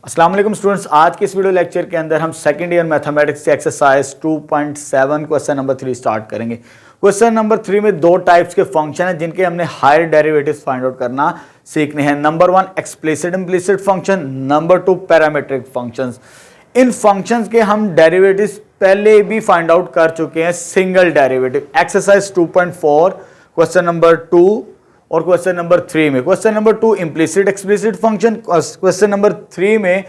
अस्सलाम वालेकुम स्टूडेंट्स, आज के इस वीडियो लेक्चर के अंदर हम सेकंड ईयर मैथमेटिक्स से एक्सरसाइज 2.7 क्वेश्चन नंबर 3 स्टार्ट करेंगे। क्वेश्चन नंबर 3 में दो टाइप्स के फंक्शन हैं जिनके हमने हायर डेरिवेटिव्स फाइंड आउट करना सीखने हैं। Number 1 explicit implicit function, number 2 parametric functions. इन फंक्शंस के हम डेरिवेटिव्स पहले भी फाइंड आउट कर चुके हैं single derivative. Exercise 2.4 question number 2 और क्वेश्चन नंबर 3 में। Question number 2 implicit explicit function, question number 3 में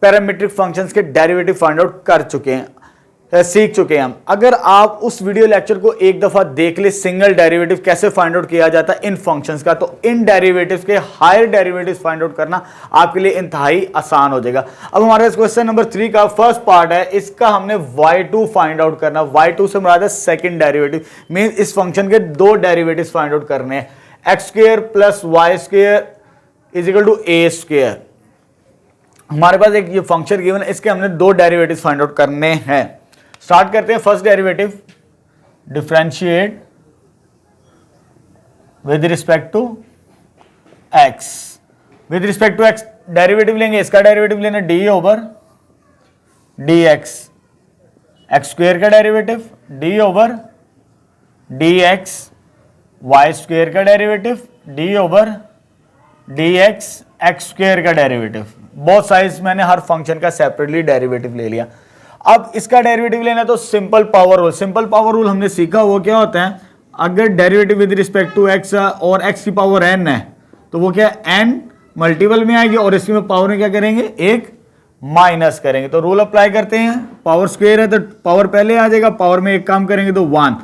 पैरामीट्रिक फंक्शंस के डेरिवेटिव फाइंड आउट कर चुके हैं, सीख चुके हैं हम। अगर आप उस वीडियो लेक्चर को एक दफा देख ले सिंगल डेरिवेटिव कैसे फाइंड आउट किया जाता है इन फंक्शंस का, तो इन डेरिवेटिव्स के हायर डेरिवेटिव्स फाइंड आउट करना आपके लिए इंतहाई आसान हो जाएगा। अब हमारे पास क्वेश्चन नंबर 3 का फर्स्ट पार्ट है, इसका हमने y2 फाइंड आउट करना। y2 से मुराद है सेकंड डेरिवेटिव, मीन इस फंक्शन के दो डेरिवेटिव्स फाइंड आउट करने हैं। X square plus y square is equal to a square. हमारे पास एक ये फंक्शन गिवन है, इसके हमने दो डेरिवेटिव्स फाइंड आउट करने हैं। स्टार्ट करते हैं। First derivative differentiate with respect to x. With respect to x derivative लेंगे, इसका डेरिवेटिव लेना d over d x. X square का derivative d over d x, y square का derivative d over d x, x square का derivative. बहुत साइज मैंने हर फंक्शन का सेपरेटली डेरिवेटिव ले लिया। अब इसका डेरिवेटिव लेना तो simple power rule. Simple power rule हमने सीखा, वो क्या होता है, अगर derivative with respect to x और एक्स की पावर एन है तो वो क्या एन मल्टीपल में आएगी और इसकी में पावर में क्या करेंगे, एक माइनस करेंगे। तो रूल अप्लाई करते हैं, पावर स्क्वायर है तो पावर पहले आ जाएगा, पावर में एक काम करेंगे तो 1।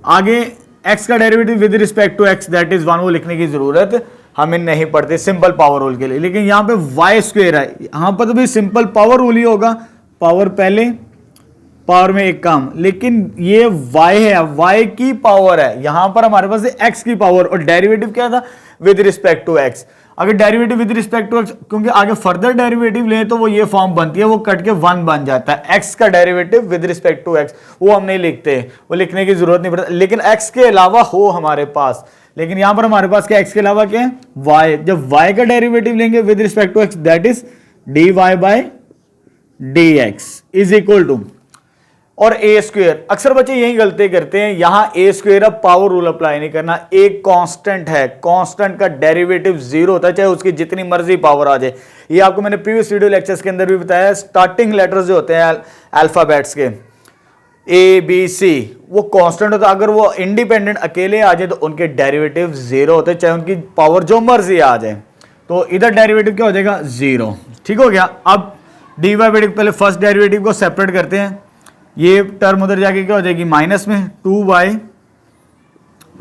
आगे x का derivative with respect to x that is 1, वो लिखने की जरूरत हमें नहीं पड़ती सिंपल पावर रूल के लिए। लेकिन यहां पे y स्क्वायर है, यहां पर तो भी सिंपल पावर रूल ही होगा, पावर पहले पावर में एक काम। लेकिन ये y है, y की पावर है, यहां पर हमारे पास है x की पावर और डेरिवेटिव क्या था विद रिस्पेक्ट टू x। अगर derivative with respect to x, क्योंकि आगे फर्दर डेरिवेटिव लें तो वो ये फॉर्म बनती है, वो कट के 1 बन जाता है। x का derivative with respect to x वो हम नहीं लिखते, वो लिखने की जरूरत नहीं पड़ती। लेकिन x के अलावा हो हमारे पास, लेकिन यहां पर हमारे पास क्या x के अलावा क्या है, y। जब y का डेरिवेटिव लेंगे with respect to x that is dy by dx is equal to, और ए स्क्वायर। अक्सर बच्चे यही गलती करते हैं, यहां ए स्क्वायर अब पावर रूल अप्लाई नहीं करना। एक कांस्टेंट है, कांस्टेंट का डेरिवेटिव 0 होता है, चाहे उसकी जितनी मर्जी पावर आ जाए। ये आपको मैंने प्रीवियस वीडियो लेक्चर्स के अंदर भी बताया। स्टार्टिंग लेटर्स जो होते हैं अल्फाबेट्स के ए बी सी, वो कांस्टेंट होता है। अगर वो इंडिपेंडेंट अकेले आ जाए तो उनके डेरिवेटिव 0 होते हैं, चाहे उनकी पावर जो मर्जी आ जाए। तो इधर डेरिवेटिव क्या हो जाएगा, 0। ठीक हो गया। अब डी वाई बाई, पहले फर्स्ट डेरिवेटिव को सेपरेट करते हैं। ये टर्म उधर जाके क्या हो जाएगी माइनस में 2y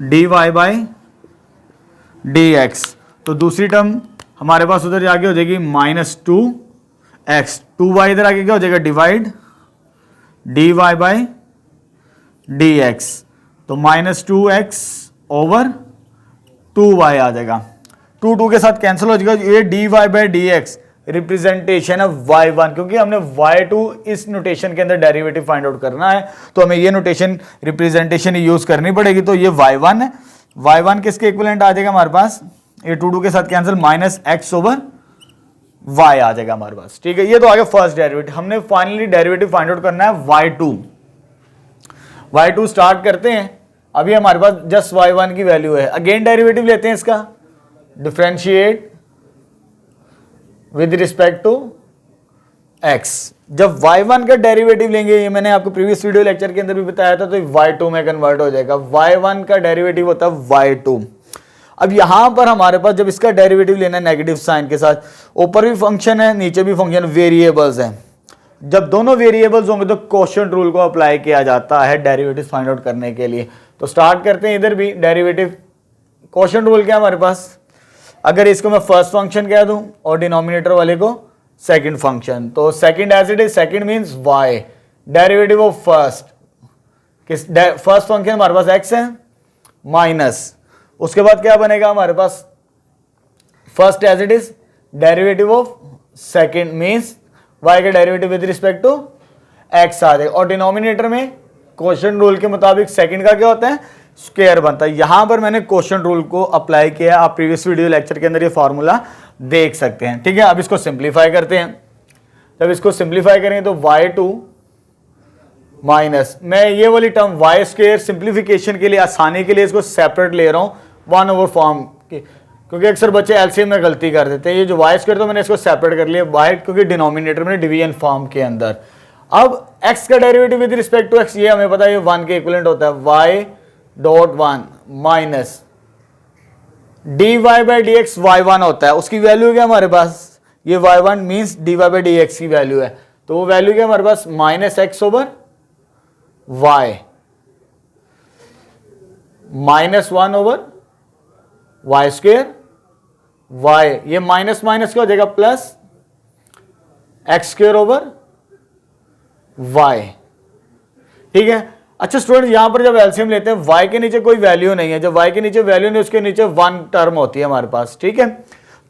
dy बाई dx। तो दूसरी टर्म हमारे पास उधर जाके हो जाएगी -2x। 2y इधर आके क्या हो जाएगा, डिवाइड dy बाई dx। तो -2x ओवर 2y आ जाएगा। 2 के साथ कैंसिल हो जाएगा। ये dy by dx representation of y1, क्योंकि हमने y2 इस नोटेशन के अंदर डेरिवेटिव फाइंड आउट करना है तो हमें ये नोटेशन रिप्रेजेंटेशन यूज करनी पड़ेगी। तो ये y1 है, y1 किसके इक्विवेलेंट आ जाएगा हमारे पास, ये 2 के साथ कैंसिल, -x ओवर y आ जाएगा हमारे पास। ठीक है, ये तो आ गया फर्स्ट डेरिवेटिव। हमने फाइनली डेरिवेटिव फाइंड आउट करना है y2। y2 स्टार्ट करते हैं। अभी हमारे पास जस्ट y1 की वैल्यू है। अगेन डेरिवेटिव लेते हैं इसका, differentiate with respect to x। जब y1 का डेरिवेटिव लेंगे, ये मैंने आपको प्रीवियस वीडियो लेक्चर के अंदर भी बताया था, तो y2 में कन्वर्ट हो जाएगा। y1 का डेरिवेटिव होता है y2। अब यहां पर हमारे पास जब इसका डेरिवेटिव लेना है नेगेटिव साइन के साथ, ऊपर भी फंक्शन है नीचे भी फंक्शन, वेरिएबल्स हैं। जब दोनों वेरिएबल्स होंगे तो क्वोशिएंट रूल को अप्लाई किया जाता है डेरिवेटिव फाइंड आउट करने के लिए। तो स्टार्ट करते हैं इधर भी डेरिवेटिव। क्वोशिएंट रूल क्या है हमारे पास, अगर इसको मैं फर्स्ट फंक्शन कह दूं और डिनोमिनेटर वाले को सेकंड फंक्शन, तो second as it is, second means y, derivative of first. किस फर्स्ट फंक्शन हमारे पास x है, माइनस, उसके बाद क्या बनेगा हमारे पास, first as it is, derivative of second means y का derivative with respect to x आ जाएगा। और डिनोमिनेटर में क्वोशिएंट रूल के मुताबिक सेकंड का क्या होता है, स्क्वायर बनता है। यहां पर मैंने क्वोशिएंट रूल को अप्लाई किया, आप प्रीवियस वीडियो लेक्चर के अंदर ये फॉर्मूला देख सकते हैं। ठीक है, अब इसको सिंप्लीफाई करते हैं। जब इसको सिंप्लीफाई करेंगे तो y2 माइनस, मैं ये वाली टर्म वाई स्क्वेयर सिंप्लीफिकेशन के लिए, आसानी के लिए इसको सेपरेट ले रहा हूँ 1 ओवर फॉर्म के, क्योंकि अक्सर बच्चे एलसीएम में गलती कर देते हैं। ये जो वाई स्क्वेयर तो मैंने इसको सेपरेट कर लिया वाई, क्योंकि डिनोमिनेटर में डिवीजन फॉर्म के अंदर। अब x का derivative with respect to x, ये हमें पता है ये 1 के इक्विवेलेंट होता है, y dot 1 minus dy by d x y1 होता है, उसकी वैल्यू क्या हमारे पास, ये y1 means dy by d x की वैल्यू है, तो वो वैल्यू क्या हमारे पास minus x over y minus 1 over y square y, ये माइनस माइनस क्या हो जाएगा plus x square over y, ठीक है। अच्छा स्टूडेंट, यहां पर जब एलसीएम लेते हैं y के नीचे कोई वैल्यू नहीं है, जब y के नीचे वैल्यू नहीं उसके नीचे 1 टर्म होती है हमारे पास, ठीक है।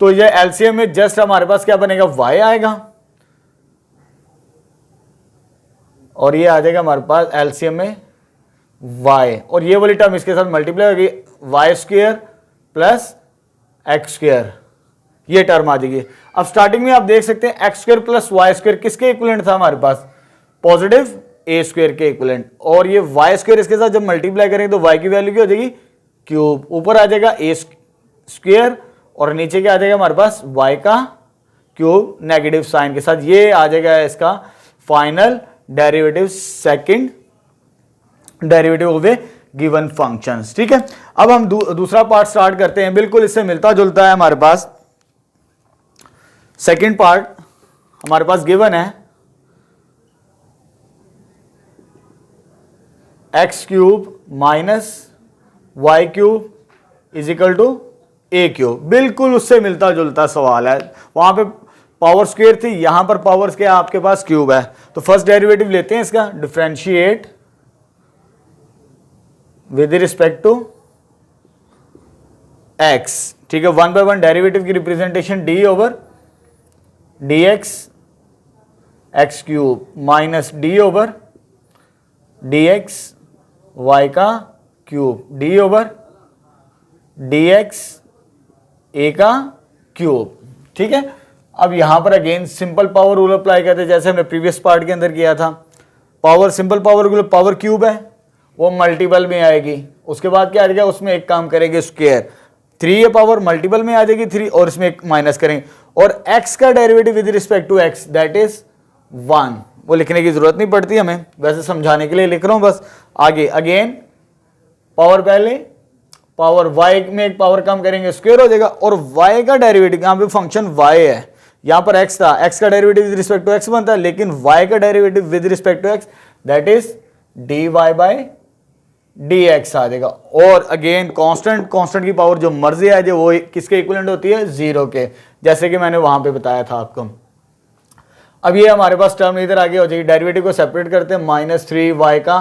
तो ये एलसीएम में जस्ट हमारे पास क्या बनेगा y आएगा, और ये आ जाएगा हमारे पास एलसीएम में y, और ये वाली टर्म इसके साथ मल्टीप्लाई होगी y square plus x square, ये टर्म आ जाएगी। अब स्टार्टिंग में आप देख सकते हैं x square plus y square किसके इक्विवेलेंट था हमारे पास, पॉजिटिव ए स्क्वेयर के इक्विवेलेंट, और ये वाई स्क्वेयर इसके साथ जब मल्टीप्लाई करेंगे तो वाई की वैल्यू क्या हो जाएगी क्यूब, ऊपर आ जाएगा ए स्क्वेयर और नीचे क्या आ जाएगा हमारे पास वाई का क्यूब नेगेटिव साइन के साथ, ये आ जाएगा इसका final derivative, second derivative of A given functions, ठीक है। अब हम दूसरा पार्ट स्टार्ट करते हैं, बिल्कुल इससे मिलता जुलता है हमारे पास। सेकंड पार्ट हमारे पास गिवन है x cube minus y cube is equal to a cube, बिल्कुल उससे मिलता जुलता सवाल है। वहां पे पावर स्क्वेयर थी, यहां पर पावर क्या आपके पास क्यूब है, तो फर्स्ट डेरिवेटिव लेते हैं इसका, differentiate with respect to x, ठीक है। 1 बाय 1 डेरिवेटिव की representation d over d x x cube minus d over d x y का cube d over d x a का क्यूब, ठीक है। अब यहां पर again simple power rule apply करते हैं, जैसे हमने प्रीवियस पार्ट के अंदर किया था। Power simple power rule, power cube है वो मल्टीपल में आएगी, उसके बाद क्या आ जाएगा उसमें एक काम करेंगे स्क्वायर, 3 ये पावर मल्टीपल में आ जाएगी 3 और इसमें एक माइनस करेंगे, और x का derivative with respect to x that is 1, वो लिखने की जरूरत नहीं पड़ती हमें, वैसे समझाने के लिए लिख रहा हूं बस। आगे अगेन पावर, पहले पावर y में एक पावर कम करेंगे स्क्वायर हो जाएगा, और y का डेरिवेटिव, यहां पे फंक्शन y है, यहां पर x था, x का derivative with respect to x बनता है, लेकिन y का derivative with respect to x that is dy by dx आ जाएगा। और अगेन कांस्टेंट की पावर जो मर्जी है जो वो किसके इक्विवेलेंट होती है 0 के, जैसे कि मैंने वहां पे बताया था आपको। अब ये हमारे पास टर्म इधर आगे हो जाएगी, डेरिवेटिव को सेपरेट करते हैं, -3y का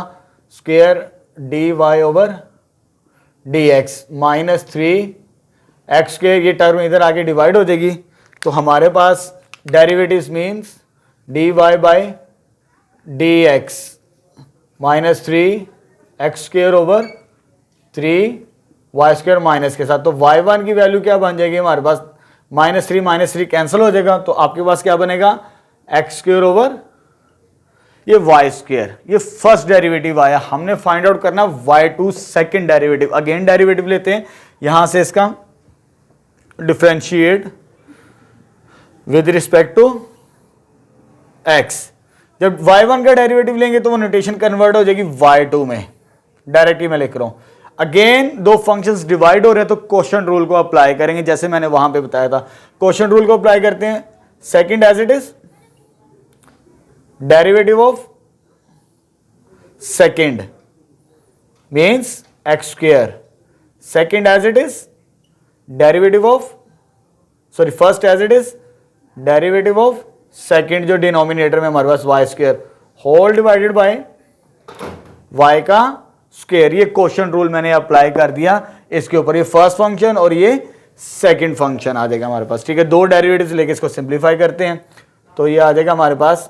square dy over dx minus 3x square, ये टर्म इधर आगे डिवाइड हो जाएगी, तो हमारे पास derivatives means dy by dx minus 3x square over 3y square minus के साथ, तो y1 की वैल्यू क्या बन जाएगी हमारे पास -3 कैंसिल हो जाएगा, तो आपके पास क्या बनेगा एक्स स्क्वायर ओवर ये वाई स्क्वायर, ये फर्स्ट डेरिवेटिव आया, हमने फाइंड आउट करना y2 second derivative. Again derivative लेते हैं, यहां से इसका differentiate with respect to x, जब y1 का डेरिवेटिव लेंगे तो वो नोटेशन कन्वर्ट हो जाएगी y2 में, डायरेक्टली मैं लिख रहा हूं। अगेन दो फंक्शंस डिवाइड हो रहे हैं तो क्वोशंट रूल को अप्लाई करेंगे, जैसे मैंने वहां पे बताया था। क्वोशंट रूल को अप्लाई करते हैं, second as it is derivative of second means x square, second as it is derivative of, sorry first as it is derivative of second, जो डिनोमिनेटर में हमारे पास y square whole divided by y का square, ये quotient rule मैंने apply कर दिया इसके ऊपर, ये फर्स्ट फंक्शन और ये सेकंड फंक्शन आ जाएगा हमारे पास, ठीक है। दो डेरिवेटिव्स लेके इसको सिंप्लीफाई करते हैं, तो ये आ जाएगा हमारे पास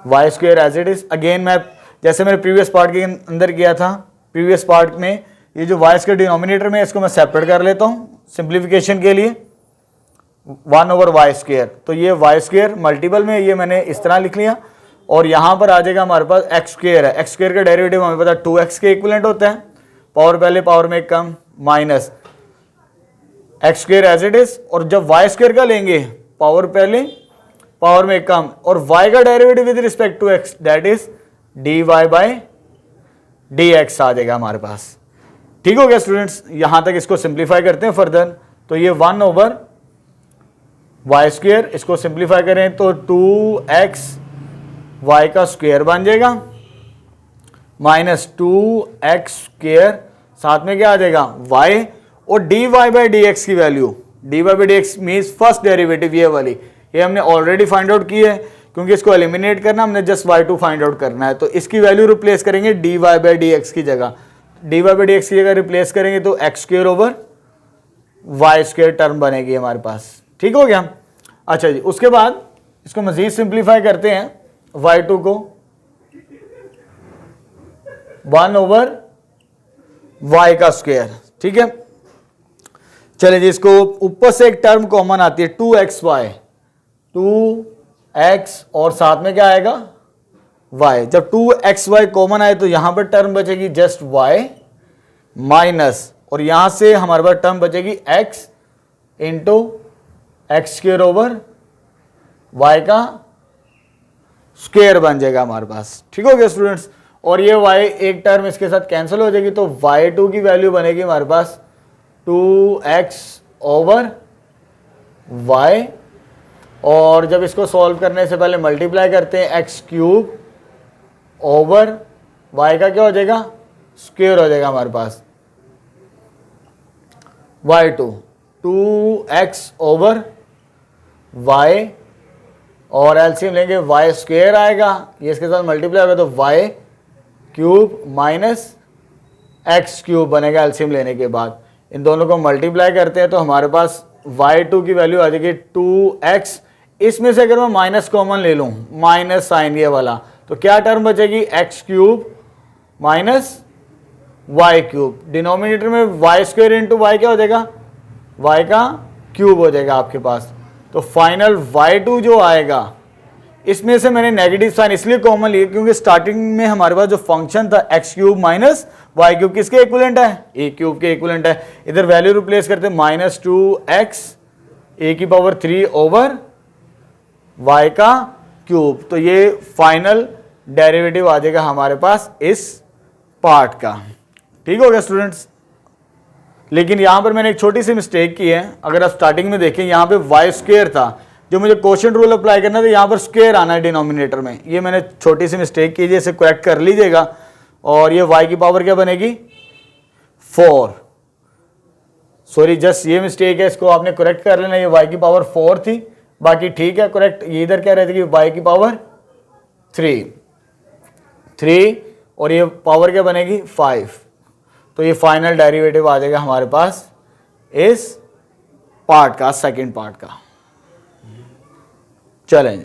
y square as it is. Again मैं जैसे मैंने प्रीवियस पार्ट के अंदर किया था, प्रीवियस पार्ट में ये जो वाई स्क्वायर डिनोमिनेटर में इसको मैं सेपरेट कर लेता हूं सिंप्लीफिकेशन के लिए, 1 ओवर वाई स्क्वेयर, तो ये वाई स्क्वेयर मल्टीपल में ये मैंने इस तरह लिख लिया, और यहां पर आ जाएगा हमारे पास एक्स स्क्वेयर है, एक्स स्क्वेयर का डेरिवेटिव हमें पता 2x के इक्विवेलेंट होता है, पावर पहले पावर में कम, minus x square as it is, और जब वाई स्क्वेयर का लेंगे पावर पहले पावर में कम, और y का derivative with respect to x that is dy by dx आ जाएगा हमारे पास। ठीक हो गया स्टूडेंट्स, यहां तक इसको सिंप्लीफाई करते हैं फर्दर, तो ये 1 ओवर वाई स्क्वेयर, इसको सिंप्लीफाई करें तो 2x y का स्क्वेयर बन जाएगा माइनस 2x स्क्वेयर, साथ में क्या आ जाएगा y, और dy बाय dx की value, dy by dx means first derivative ये वाली, ये हमने ऑलरेडी फाइंड आउट की है, क्योंकि इसको एलिमिनेट करना हमने जस्ट y2 फाइंड आउट करना है, तो इसकी वैल्यू रिप्लेस करेंगे dy बाय dx की जगह, dy बाय dx की जगह रिप्लेस करेंगे तो x square over y square term बनेगी हमारे पास। ठीक हो गया। अच्छा जी, उसके बाद इसको मजीद सिंप्लीफाई करते हैं, y2 को 1 ओवर y का स्क्वेयर। ठीक है, चले जी, इसको ऊपर से एक टर्म कॉमन आती है 2xy, 2x और साथ में क्या आएगा y, जब 2xy कॉमन आए तो यहां पर टर्म बचेगी जस्ट y माइनस, और यहां से हमारे पास टर्म बचेगी x into x square over y का स्क्वेयर बन जाएगा हमारे पास। ठीक हो गया स्टूडेंट्स, और ये y एक टर्म इसके साथ कैंसिल हो जाएगी, तो y2 की वैल्यू बनेगी हमारे पास 2x ओवर y, और जब इसको सॉल्व करने से पहले मल्टीप्लाई करते हैं x क्यूब ओवर y का क्या हो जाएगा स्क्वेयर हो जाएगा हमारे पास y2, 2x ओवर y, और एलसीएम लेंगे y स्क्वेयर आएगा, ये इसके साथ मल्टीप्लाई होगा तो y cube minus x cube बनेगा एलसीएम लेने के बाद। इन दोनों को मल्टीप्लाई करते हैं तो हमारे पास y2 की वैल्यू आ जाएगी 2x, इसमें से अगर मैं माइनस कॉमन ले लूं, माइनस साइन ये वाला, तो क्या टर्म बचेगी x cube minus y cube, denominator में y स्क्वेयर इंटू y क्या हो जाएगा y का क्यूब हो जाएगा आपके पास, तो फाइनल y2 जो आएगा, इसमें से मैंने नेगेटिव साइन इसलिए कॉमन लिया क्योंकि स्टार्टिंग में हमारे पास जो फंक्शन था x cube minus y cube किसके इक्विवेलेंट है, ए क्यूब के इक्विवेलेंट है, इधर वैल्यू रिप्लेस करते माइनस 2x ए की पावर 3 ओवर y का क्यूब, तो ये फाइनल डेरिवेटिव आ जाएगा हमारे पास इस पार्ट का। ठीक हो गया स्टूडेंट्स, लेकिन यहां पर मैंने एक छोटी सी मिस्टेक की है, अगर आप स्टार्टिंग में देखें यहां पे y स्क्वेयर था, जो मुझे क्वोशिएंट रूल अप्लाई करना था यहां पर स्क्वेयर आना है डिनोमिनेटर में, ये मैंने छोटी सी मिस्टेक की है, इसे करेक्ट कर लीजिएगा, और ये y की पावर क्या बनेगी 4, सॉरी जस्ट ये मिस्टेक है, इसको आपने करेक्ट कर लेना, ये y की पावर 4 थी, बाकी ठीक है करेक्ट, ये इधर क्या रहती है y की पावर 3 और ये पावर क्या बनेगी 5, तो ये फाइनल डेरिवेटिव आ जाएगा हमारे पास इस पार्ट का, सेकंड पार्ट का। चलें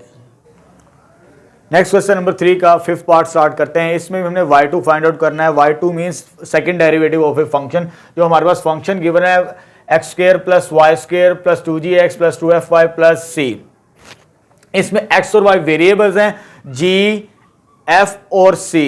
नेक्स्ट क्वेश्चन नंबर 3 का फिफ्थ पार्ट स्टार्ट करते हैं। इसमें हमने y2 फाइंड आउट करना है। y2 means second derivative of a function, जो हमारे पास फंक्शन गिवन है x square plus y square plus 2gx plus 2fy plus c। इसमें x और y वेरिएबल्स हैं, g, f और c।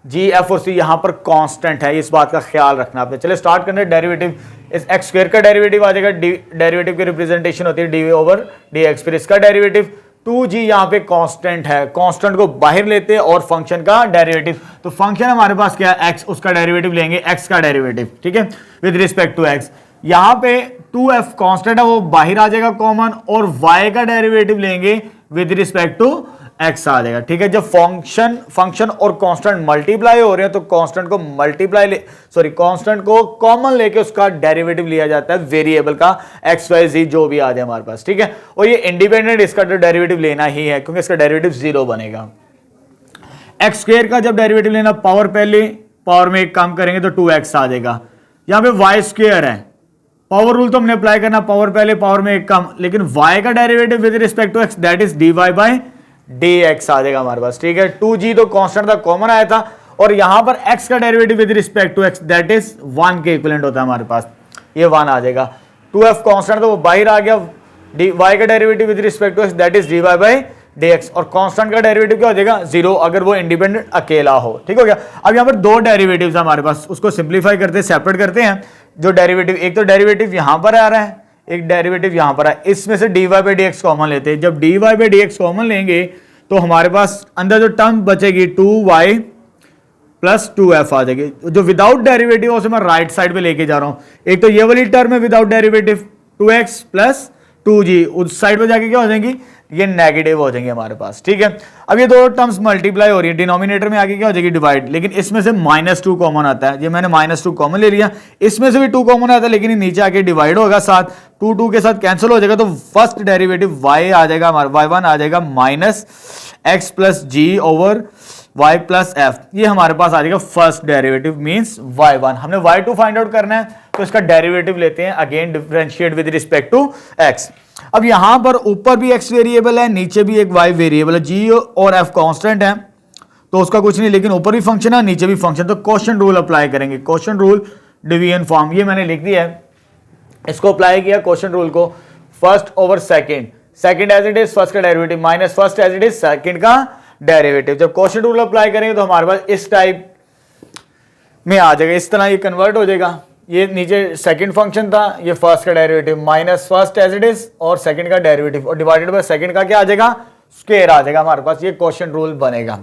जी एफ और सी यहाँ पर कांस्टेंट है, इस बात का ख्याल रखना आपने। चलिए स्टार्ट करने डेरिवेटिव, इस एक्स स्क्वायर का डेरिवेटिव आ जाएगा, डेरिवेटिव की रिप्रेजेंटेशन होती है डी ओवर डी एक्स, फिर इसका डेरिवेटिव 2g यहाँ पे कांस्टेंट है, कांस्टेंट को बाहर लेते हैं और फंक्शन का डेरिवेटिव, तो फंक्शन हमारे पास क्या है x, उसका डेरिवेटिव लेंगे x का डेरिवेटिव, ठीक है, विद रिस्पेक्ट टू x। यहाँ पे 2f कांस्टेंट है वो बाहर आ जाएगा कॉमन, और y का डेरिवेटिव लेंगे विद रिस्पेक्ट टू x आ जाएगा, ठीक है। जब फंक्शन और कांस्टेंट मल्टीप्लाई हो रहे हैं तो कांस्टेंट को कांस्टेंट को कॉमन लेके उसका डेरिवेटिव लिया जाता है वेरिएबल का, x y z जो भी आ जाए हमारे पास, ठीक है। और ये इंडिपेंडेंट इसका तो डेरिवेटिव लेना ही है क्योंकि इसका डेरिवेटिव 0 बनेगा। एक्स स्क्वायर का जब डेरिवेटिव लेना, पावर पहले पावर में एक काम करेंगे तो 2x आ जाएगा। यहां पे वाई स्क्वायर है, पावर रूल तो हमने अप्लाई करना, पावर पहले पावर में एक कम, लेकिन y का derivative with respect to x that is dy by dx आ जाएगा हमारे पास, ठीक है। 2g तो कांस्टेंट था, कॉमन आया था, और यहां पर x का derivative with respect to x that is 1 के इक्विवेलेंट होता है हमारे पास, ये 1 आ जाएगा। 2f कांस्टेंट तो वो बाहर आ गया, डी वाई का derivative with respect to x that is d y by d x, और कांस्टेंट का डेरिवेटिव क्या हो जाएगा 0 अगर वो इंडिपेंडेंट अकेला हो। ठीक हो गया। अब यहाँ पर दो डेरिवेटिव्स हमारे पास, उसको सिंप्लीफाई करते हैं, सेपरेट करते हैं। जो डेरिवेटिव, एक तो डेरिवेटिव यहां पर आ रहा है, एक डेरिवेटिव यहां पर है, इसमें से d y by d x common लेते हैं। जब d y by d x common लेंगे तो हमारे पास अंदर जो टर्म बचेगी 2y प्लस 2f आ जाएगी। जो विदाउट डेरिवेटिव उसे मैं राइट साइड पे लेके जा रहा हूं। एक तो ये वाली टर्म है without derivative 2x plus 2g, उस साइड पे जाके क्या हो जाएंगी, ये नेगेटिव हो जाएंगे हमारे पास। ठीक है। अब ये दो टर्म्स मल्टीप्लाई हो रही है, डिनोमिनेटर में आगे क्या हो जाएगी डिवाइड, लेकिन इसमें से -2 कॉमन आता है। ये मैंने -2 कॉमन ले लिया, इसमें से भी 2 कॉमन आता है, लेकिन ये नीचे आके डिवाइड होगा साथ, 2 के साथ कैंसिल हो जाएगा। तो फर्स्ट डेरिवेटिव y आ जाएगा हमारा, y1 आ जाएगा -x प्लस जी ओवर y प्लस f। ये हमारे पास आ जाएगा फर्स्ट डेरिवेटिव मींस y1। हमने y2 फाइंड आउट करना है तो इसका डेरिवेटिव लेते हैं, again differentiate with respect to x। अब यहां पर ऊपर भी x वेरिएबल है, नीचे भी एक y वेरिएबल है, g और f कांस्टेंट है तो उसका कुछ नहीं, लेकिन ऊपर भी फंक्शन है नीचे भी फंक्शन, तो क्वोशिएंट रूल अप्लाई करेंगे। क्वोशिएंट रूल डिवीजन फॉर्म ये मैंने लिख दिया है, इसको अप्लाई किया क्वोशिएंट रूल को, first over second, second as it is first का derivative minus first as it is second का डेरिवेटिव। जब क्वोशिएंट रूल अप्लाई करेंगे तो हमारे पास इस टाइप में आ जाएगा, इस तरह ये कन्वर्ट हो जाएगा। ये नीचे सेकंड फंक्शन था, ये फर्स्ट का derivative minus first as it is और सेकंड का डेरिवेटिव और डिवाइडेड बाय सेकंड का क्या आ जाएगा, स्क्वायर आ जाएगा हमारे पास। ये क्वोशिएंट रूल बनेगा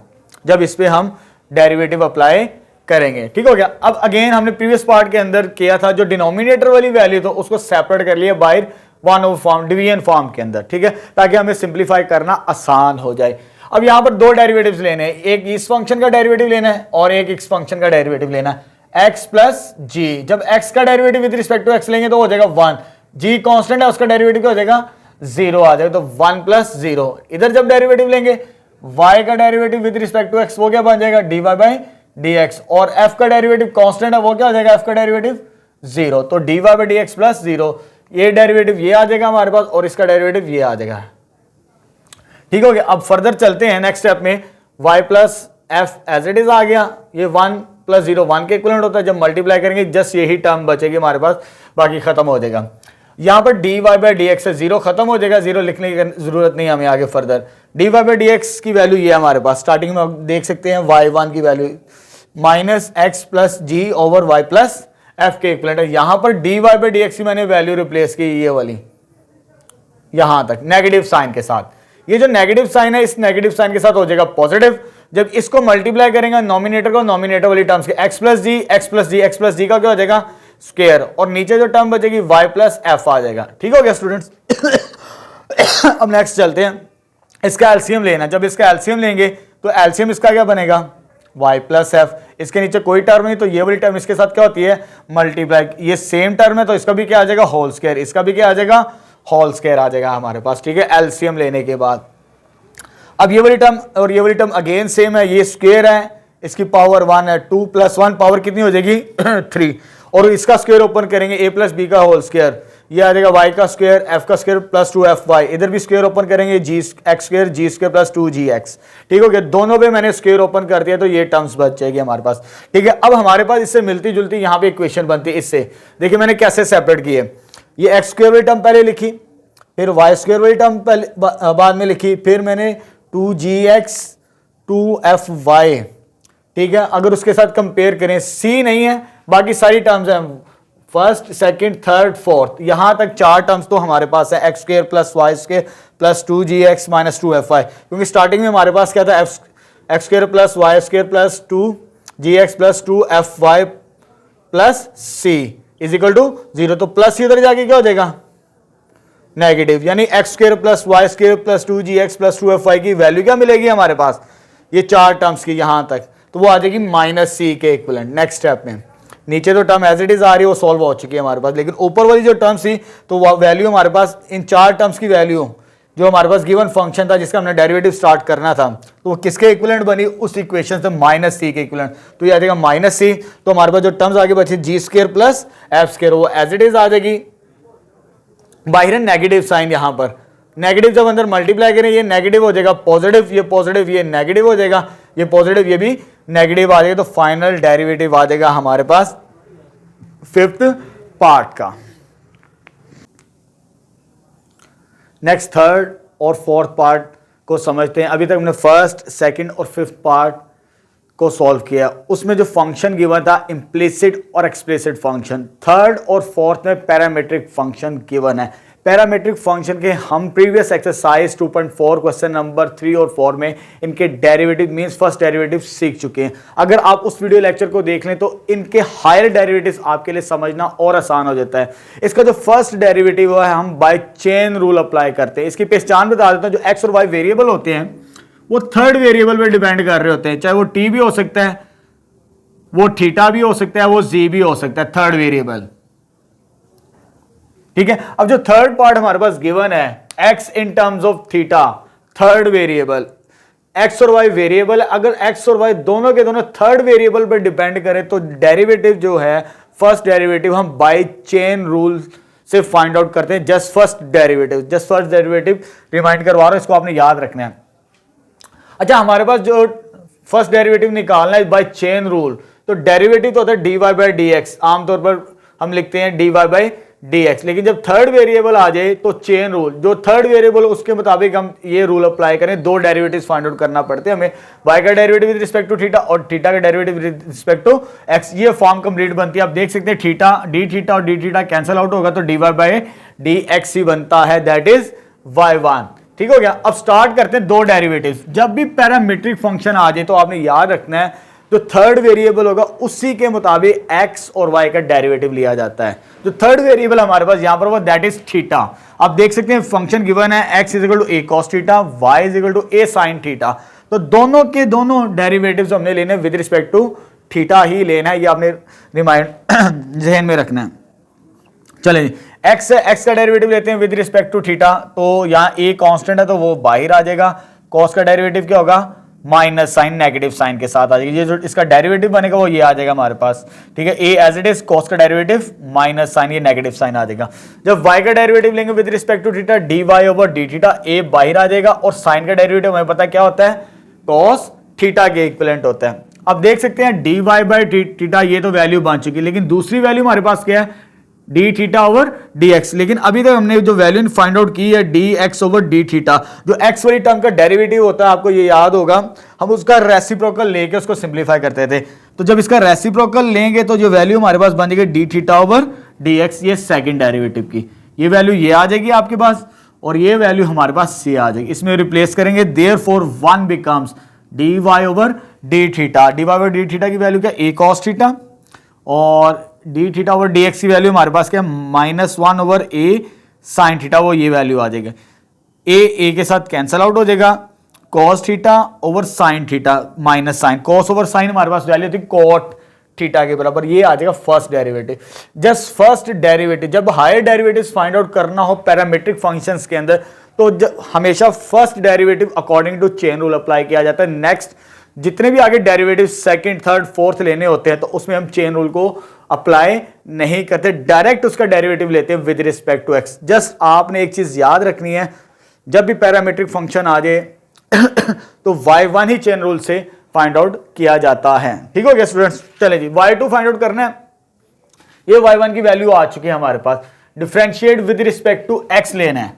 जब इस पे हम डेरिवेटिव अप्लाई करेंगे। ठीक हो गया। अब अगेन हमने प्रीवियस पार्ट के अंदर किया था, जो डिनोमिनेटर वाली वैल्यू तो उसको सेपरेट कर लिया by one over form, division form के अंदर। ठीक है, ताकि हमें सिंप्लीफाई करना आसान हो जाए। अब यहां पर दो डेरिवेटिव्स लेने हैं, एक इस फंक्शन का डेरिवेटिव लेना है और एक इस फंक्शन का डेरिवेटिव लेना है, x प्लस जी। जब x का derivative with respect to x लेंगे तो हो जाएगा 1, g कांस्टेंट है उसका डेरिवेटिव क्या हो जाएगा 0 आ जाएगा, तो 1 प्लस 0। इधर जब डेरिवेटिव लेंगे y का derivative with respect to x वो क्या बन जाएगा dy बाई dx, और f का डेरिवेटिव कांस्टेंट है वो क्या हो जाएगा f का डेरिवेटिव 0, तो dy बाई dx प्लस 0। ये डेरिवेटिव ये आ जाएगा हमारे पास और इसका डेरिवेटिव ये आ जाएगा। ठीक हो गया। अब फर्दर चलते हैं नेक्स्ट स्टेप में, y plus f as it is आ गया, ये 1 प्लस 0 1 के इक्विवेलेंट होता है। जब मल्टीप्लाई करेंगे जस्ट यही टर्म बचेगी हमारे पास, बाकी खत्म हो जाएगा। यहां पर dy बाई dx से 0 खत्म हो जाएगा, 0 लिखने की जरूरत नहीं हमें आगे फर्दर। dy बाई dx की वैल्यू ये हमारे पास, स्टार्टिंग में आप देख सकते हैं y1 की वैल्यू माइनस x प्लस जी ओवर y प्लस f के इक्विवेलेंट है। यहां पर dy बाई dx की मैंने वैल्यू रिप्लेस की, ये वाली यहां तक नेगेटिव साइन के साथ। ये जो नेगेटिव साइन है इस नेगेटिव साइन के साथ हो जाएगा पॉजिटिव। जब इसको मल्टीप्लाई करेंगे नॉमिनेटर को नॉमिनेटर वाली टर्म्स के, x प्लस जी एक्स प्लस जी एक्स प्लस जी का क्या हो जाएगा स्क्वायर, और नीचे जो टर्म बचेगी y प्लस एफ आ जाएगा। ठीक हो गया स्टूडेंट्स। अब नेक्स्ट चलते हैं, इसका एलसीएम लेना। जब इसका एलसीएम लेंगे तो एलसीएम इसका क्या बनेगा y प्लस एफ, इसके नीचे कोई टर्म नहीं तो ये वाली टर्म इसके साथ क्या होती है मल्टीप्लाई, ये सेम टर्म है तो इसका भी क्या आ जाएगा होल स्क्वायर, इसका भी क्या आ जाएगा होल स्क्वायर आ जाएगा हमारे पास। ठीक है, एलसीएम लेने के बाद अब ये वाली टर्म और ये वाली टर्म अगेन सेम है, ये स्क्वायर है, इसकी पावर 1 है, 2 प्लस 1 पावर कितनी हो जाएगी 3, और इसका स्क्वायर ओपन करेंगे a प्लस बी का होल स्क्वायर, ये आ जाएगा y का स्क्वायर f का स्क्वायर प्लस 2fy, इधर भी स्क्वायर ओपन करेंगे g x square g square plus 2gx। ठीक हो गया, दोनों पे मैंने स्क्वायर ओपन कर दिया तो ये टर्म्स बच जाएगी हमारे पास। ठीक है, अब हमारे पास इससे मिलती जुलती यहाँ पे इक्वेशन बनती है इससे। देखिए मैंने कैसे सेपरेट किए, ये एक्स स्क्वायर वाली टर्म पहले लिखी, फिर वाई स्क्वायर वाली टर्म बाद में लिखी, फिर मैंने 2gx 2fy। ठीक है, अगर उसके साथ कंपेयर करें c नहीं है, बाकी सारी टर्म्स हैं फर्स्ट सेकंड थर्ड फोर्थ, यहां तक 4 टर्म्स तो हमारे पास है, x square plus y square plus 2gx minus 2fy, क्योंकि स्टार्टिंग में हमारे पास क्या था x square plus y square plus 2gx plus 2fy plus c is equal to 0, तो प्लस इधर जाके क्या हो जाएगा नेगेटिव, यानी x square plus y square plus 2gx plus 2fy की वैल्यू क्या मिलेगी हमारे पास, ये 4 टर्म्स की यहां तक, तो वो आ जाएगी माइनस c के इक्विवेलेंट। नेक्स्ट स्टेप में नीचे जो टर्म एज इट इज आ रही है वो सॉल्व हो चुकी है हमारे पास, लेकिन ऊपर वाली जो टर्म्स थी तो वैल्यू हमारे पास इन 4 टर्म्स की वैल्यू जो हमारे पास गिवन फंक्शन था जिसका हमने डेरिवेटिव स्टार्ट करना था, तो वो किसके इक्विवेलेंट बनी, उस इक्वेशन से माइनस c के इक्विवेलेंट, तो ये आ जाएगा माइनस c। तो हमारे पास जो टर्म्स आगे बची जी स्क्वायर प्लस एफ स्क्वायर वो एज इट इज आ जाएगी, बाहर नेगेटिव साइन, यहां पर नेगेटिव जब अंदर मल्टीप्लाई करें ये नेगेटिव हो जाएगा पॉजिटिव, ये पॉजिटिव ये नेगेटिव हो जाएगा, ये पॉजिटिव ये भी नेगेटिव आ जाएगा, तो फाइनल डेरिवेटिव आ जाएगा हमारे पास 5th पार्ट का। नेक्स्ट थर्ड और फोर्थ पार्ट को समझते हैं। अभी तक हमने फर्स्ट, सेकंड और फिफ्थ पार्ट को सॉल्व किया। उसमें जो फंक्शन गिवन था इम्प्लिसिट और एक्सप्लिसिट फंक्शन, थर्ड और फोर्थ में पैरामीट्रिक फंक्शन गिवन है। पैरामीट्रिक फंक्शन के हम प्रीवियस एक्सरसाइज 2.4 क्वेश्चन नंबर 3 और 4 में इनके डेरिवेटिव मींस फर्स्ट डेरिवेटिव सीख चुके हैं। अगर आप उस वीडियो लेक्चर को देख लें तो इनके हायर डेरिवेटिव्स आपके लिए समझना और आसान हो जाता है। इसका जो फर्स्ट डेरिवेटिव है हम बाय चेन रूल अप्लाई करते हैं। इसकी पहचान बता देता हूं, जो एक्स और वाई वेरिएबल होते हैं वो थर्ड वेरिएबल पे डिपेंड कर रहे होते हैं, चाहे वो टी भी हो सकता है, वो थीटा भी हो सकता है, वो जी भी हो सकता है, थर्ड वेरिएबल। ठीक है, अब जो थर्ड पार्ट हमारे पास गिवन है x in terms of theta, third variable, x और y वेरिएबल, अगर x और y दोनों के दोनों थर्ड वेरिएबल पर डिपेंड करें तो डेरिवेटिव जो है फर्स्ट डेरिवेटिव हम बाय चेन रूल से फाइंड आउट करते हैं। जस्ट फर्स्ट डेरिवेटिव रिमाइंड करवा रहा हूं, इसको आपने याद रखना है। अच्छा, हमारे पास जो फर्स्ट डेरिवेटिव निकालना है बाय चेन रूल, तो डेरिवेटिव तो होता है dy बाई डी एक्स, आमतौर पर हम लिखते हैं dy बाई डी एक्स, लेकिन जब थर्ड वेरिएबल आ जाए तो चेन रूल, जो थर्ड वेरिएबल उसके मुताबिक हम ये रूल अप्लाई करें। दो डेरिवेटिव्स फाइंड आउट करना पड़ते हैं हमें, y का derivative with respect to theta और थीटा का derivative with respect to x। ये फॉर्म कंप्लीट बनती है। आप देख सकते हैं थीटा डी थीटा और डी थीटा कैंसिल आउट होगा तो dy बाई डी एक्स ही बनता है, दैट इज y1। ठीक हो गया। अब स्टार्ट करते हैं दो डेरिवेटिव्स। जब भी पैरामीट्रिक फंक्शन आ जाए तो आपने याद रखना है जो थर्ड वेरिएबल होगा उसी के मुताबिक x और y का डेरिवेटिव लिया जाता है। जो थर्ड वेरिएबल हमारे पास यहां पर वो दैट इज थीटा। आप देख सकते हैं फंक्शन गिवन है x is equal to a cos theta, y is equal to a sin theta. तो दोनों के दोनों डेरिवेटिव्स हमने लेने विद रिस्पेक्ट टू थीटा ही लेना है, ये आपने रिमाइंड जहन में रखना है। चले जी, x का डेरिवेटिव लेते हैं विद रिस्पेक्ट टू थीटा, तो यहाँ a कांस्टेंट है तो वो बाहर आ जाएगा। cos का डेरिवेटिव क्या होगा, माइनस साइन, नेगेटिव साइन के साथ आ जाएगी। ये जो इसका डेरिवेटिव बनेगा वो ये आ जाएगा हमारे पास। ठीक है, a as it is, cos का डेरिवेटिव माइनस साइन, ये नेगेटिव साइन आ जाएगा। जब y का डेरिवेटिव लेंगे with respect to theta, dy over d theta, a बाहर आ जाएगा और साइन का डेरिवेटिव हमें पता है क्या होता है, cos थीटा के इक्विवेलेंट होता है। अब देख सकते हैं dy बाई थीटा, ये तो वैल्यू बन चुकी है, लेकिन दूसरी वैल्यू हमारे पास क्या है, D theta over d x. लेकिन अभी तक हमने जो वैल्यू फाइंड आउट की है D x over d theta, जो एक्स वाली टर्म का डेरिवेटिव होता है आपको ये याद होगा, हम उसका रेसिप्रोकल लेके उसको सिंप्लीफाई करते थे। तो जब इसका रेसिप्रोकल लेंगे तो जो वैल्यू हमारे पास बन जाएगी D theta over d x, ये सेकंड डेरिवेटिव की ये वैल्यू ये आ जाएगी आपके पास, और ये वैल्यू हमारे पास सी आ जाएगी। इसमें रिप्लेस करेंगे, therefore one becomes d y over d theta. D y over d theta की वैल्यू क्या, ए कॉस थीटा, और d theta over d x की वैल्यू हमारे पास क्या, -1 ओवर ए साइन थीटा, वो ये वैल्यू आ जाएगा। ए के साथ कैंसल आउट हो जाएगा, cos theta over sine theta minus sine, cos over sine हमारे पास वैल्यू थी कॉट थीटा के बराबर, ये आ जाएगा first derivative. Just first derivative, जब हायर डेरिवेटिव फाइंड आउट करना हो पैरामीट्रिक फंक्शंस के अंदर तो हमेशा first derivative according to chain rule apply किया जाता है। नेक्स्ट जितने भी आगे डेरिवेटिव सेकंड, थर्ड, फोर्थ लेने होते हैं तो उसमें हम चेन रूल को अप्लाई नहीं करते, डायरेक्ट उसका डेरिवेटिव लेते हैं with respect to x. Just आपने एक चीज याद रखनी है, जब भी पैरामीट्रिक फंक्शन आ जाए तो y1 ही चेन रूल से फाइंड आउट किया जाता है। ठीक हो गया स्टूडेंट्स। चले जी, y2 फाइंड आउट करना है। ये y1 की वैल्यू आ चुकी है हमारे पास, differentiate with respect to x लेना है,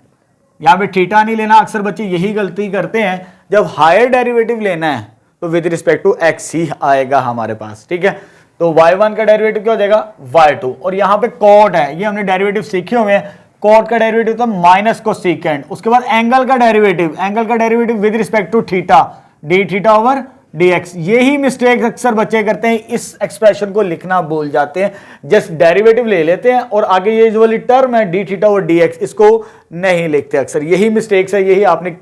यहां पे थीटा नहीं लेना। अक्सर बच्चे यही गलती करते हैं, जब हायर डेरिवेटिव लेना है तो विद रिस्पेक्ट टू x ही आएगा हमारे पास। ठीक है, तो y1 का डेरिवेटिव क्या हो जाएगा, y2, और यहां पे कॉट है, ये हमने डेरिवेटिव सीखे हुए हैं। कॉट का डेरिवेटिव तो माइनस कोसेकेंट, उसके बाद एंगल का derivative with respect to theta, d theta over d x. यही मिस्टेक अक्सर बच्चे करते हैं, इस एक्सप्रेशन को लिखना भूल जाते हैं, जस्ट डेरिवेटिव ले लेते हैं और आगे ये जो वाली टर्म है D theta over d x इसको नहीं लिखते अक्सर। यही मिस्टेक्स है, यही आपने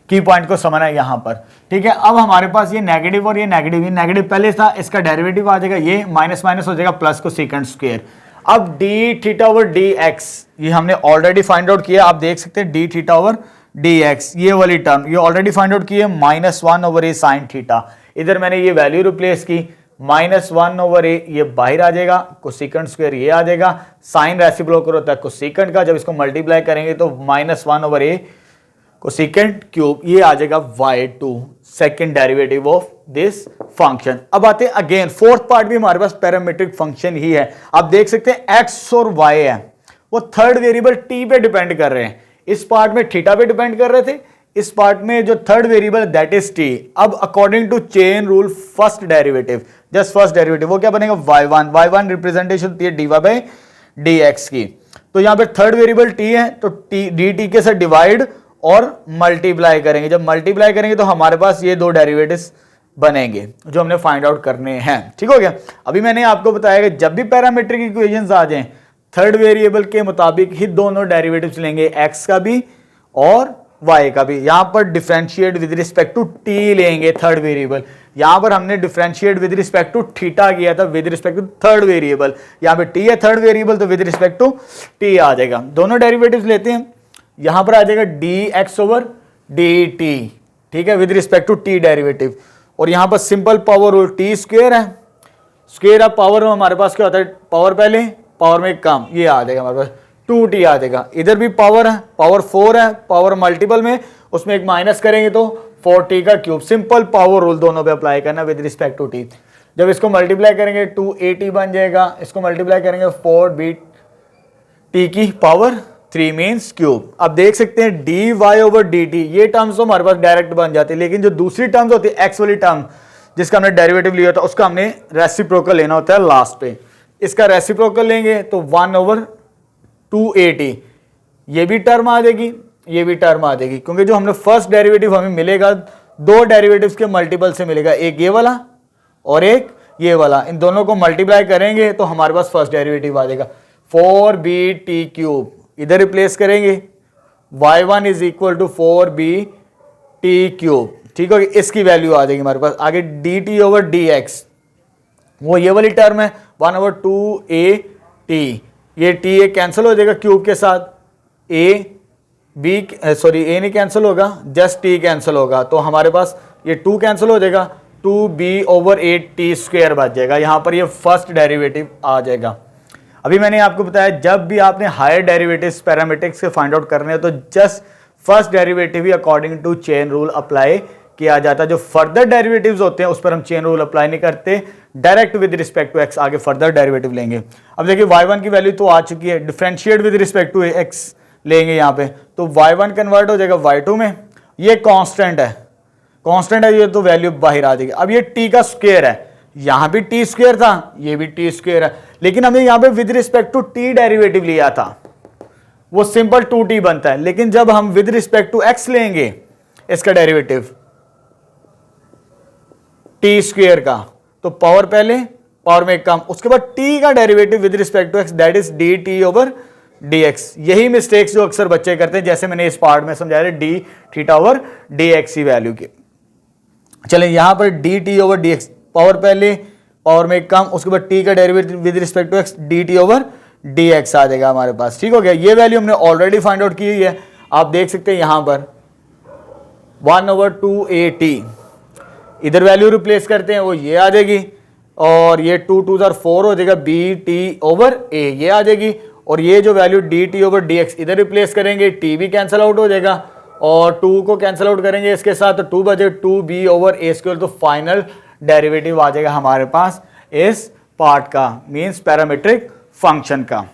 की पॉइंट को समझना है यहां पर। ठीक है, अब हमारे पास ये नेगेटिव और ये नेगेटिव पहले था, इसका डेरिवेटिव आ जाएगा, ये माइनस माइनस हो जाएगा प्लस को सेकंड स्क्वायर। अब D theta over d x ये हमने ऑलरेडी फाइंड आउट किया, आप देख सकते हैं D theta over d x, ये वाली टर्म ये ऑलरेडी फाइंड आउट की है, -1 ओवर ए साइन थीटा। इधर मैंने ये वैल्यू रिप्लेस की, -1 ओवर ए ये बाहर आ जाएगा, कोसेकेंट स्क्वायर ये आ जाएगा, साइन रेसिप्रोकल होता है कोसेकेंट का, जब इसको मल्टीप्लाई करेंगे तो -1 ओवर ए कोसेकेंट क्यूब, ये आ जाएगा y2, second derivative of this function. अब आते हैं अगेन फोर्थ पार्ट भी हमारे पास पैरामीट्रिक फंक्शन ही है। आप देख सकते हैं x और y है, वो थर्ड वेरिएबल टी पे डिपेंड कर रहे हैं। इस पार्ट में थीटा पे डिपेंड कर रहे थे, इस पार्ट में जो third variable that is t. अब according to chain rule first derivative, just first derivative, वो क्या बनेगा y1 रिप्रेजेंटेशन होती है dy बाई dx की। तो यहां पे थर्ड वेरिएबल t है तो t dt के साथ डिवाइड और मल्टीप्लाई करेंगे। जब मल्टीप्लाई करेंगे तो हमारे पास ये दो डेरिवेटिव्स बनेंगे जो हमने फाइंड आउट करने हैं। ठीक हो गया। अभी मैंने आपको बताया कि जब भी पैरामीट्रिक इक्वेशंस आ जाएं थर्ड वेरिएबल के मुताबिक ही दोनों डेरिवेटिव्स लेंगे, x का भी और y का भी। यहां पर differentiate with respect to t लेंगे थर्ड वेरिएबल। यहां पर हमने differentiate with respect to theta किया था with respect to third variable. यहां पे t है थर्ड वेरिएबल तो विद रिस्पेक्ट टू t आ जाएगा। दोनों डेरिवेटिव्स लेते हैं, यहां पर आ जाएगा dx ओवर dt, ठीक है, with respect to t derivative. और यहां पर simple power rule t square है, स्क्वायर ऑफ पावर में हमारे पास क्या होता है, पावर पहले पावर में कम, ये आ जाएगा हमारे पास 2t आ जाएगा। इधर भी पावर है, पावर 4 है, पावर मल्टीपल में उसमें एक माइनस करेंगे तो 4t का क्यूब। सिंपल पावर रूल दोनों पे अप्लाई करना विद रिस्पेक्ट टू t। जब इसको मल्टीप्लाई करेंगे 2at बन जाएगा, इसको मल्टीप्लाई करेंगे 4bt की पावर 3 मीन्स क्यूब। अब देख सकते हैं dy ओवर dt, ये टर्म्स तो हमारे पास डायरेक्ट बन जाती है, लेकिन जो दूसरी टर्म्स होती है x वाली टर्म जिसका हमने डेरिवेटिव लिया था उसका हमने रेसिप्रोकल लेना होता है लास्ट पे। इसका रेसिप्रोकल लेंगे तो 1 ओवर 2at, ये भी टर्म आ जाएगी, ये भी टर्म आ जाएगी, क्योंकि जो हमने फर्स्ट डेरिवेटिव हमें मिलेगा दो डेरिवेटिव्स के मल्टीपल से मिलेगा, एक ये वाला और एक ये वाला। इन दोनों को मल्टीप्लाई करेंगे तो हमारे पास फर्स्ट डेरिवेटिव आ जाएगा 4bt क्यूब। इधर रिप्लेस करेंगे y1 is equal to 4bt cube, ठीक है, इसकी वैल्यू आ जाएगी हमारे पास। आगे dt ओवर dx, वो ये वाली टर्म है 1 ओवर 2at, ये t ए कैंसिल हो जाएगा क्यूब के साथ, a नहीं कैंसिल होगा, जस्ट t कैंसिल होगा, तो हमारे पास ये 2 कैंसिल हो जाएगा, 2b ओवर 8t स्क्वायर बच जाएगा। यहां पर ये फर्स्ट डेरिवेटिव आ जाएगा। अभी मैंने आपको बताया जब भी आपने हायर डेरिवेटिव्स पैरामीट्रिक्स के फाइंड आउट करने हैं तो जस्ट फर्स्ट डेरिवेटिव ही according to chain rule apply किया जाता है। जो फर्दर डेरिवेटिव्स होते हैं उस पर हम चेन रूल अप्लाई नहीं करते, direct with respect to x आगे फर्दर डेरिवेटिव लेंगे। अब देखिए y1 की वैल्यू तो आ चुकी है, differentiate with respect to x लेंगे यहाँ पे, तो y1 कन्वर्ट हो जाएगा y2 में। ये कांस्टेंट है, कांस्टेंट है, ये तो वैल्यू बाहर आ जाएगी। अब ये t का स्क्वायर है, यहां भी t स्क्वायर था, ये भी t स्क्वायर है, लेकिन हमने यहां पे with respect to t derivative लिया था, वो सिंपल 2t बनता है। लेकिन जब हम विद रिस्पेक्ट टू x लेंगे इसका डेरिवेटिव t स्क्वायर का, तो पावर पहले पावर में कम, उसके बाद t का derivative with respect to x that is dt over dx। यही मिस्टेक्स जो अक्सर बच्चे करते हैं, जैसे मैंने इस पार्ट में समझाया d थीटा ओवर dx की वैल्यू की। चलें यहां पर dt ओवर dx, पावर पहले पावर में कम, उसके बाद t का derivative with respect to x dt over dx आ जाएगा हमारे पास। ठीक हो गया। ये वैल्यू हमने ऑलरेडी फाइंड आउट की हुई है, आप देख सकते हैं यहां पर 1 ओवर 2at, इधर वैल्यू रिप्लेस करते हैं वो ये आ जाएगी, और ये 2 2 4 हो जाएगा bt ओवर a, ये आ जाएगी। और ये जो वैल्यू dt ओवर dx इधर रिप्लेस करेंगे, t भी कैंसिल आउट हो जाएगा और 2 को कैंसिल आउट करेंगे इसके साथ, तो 2 बजे 2b ओवर a स्क्वायर, तो फाइनल डेरिवेटिव आ जाएगा हमारे पास इस पार्ट का, मींस पैरामीट्रिक फंक्शन का।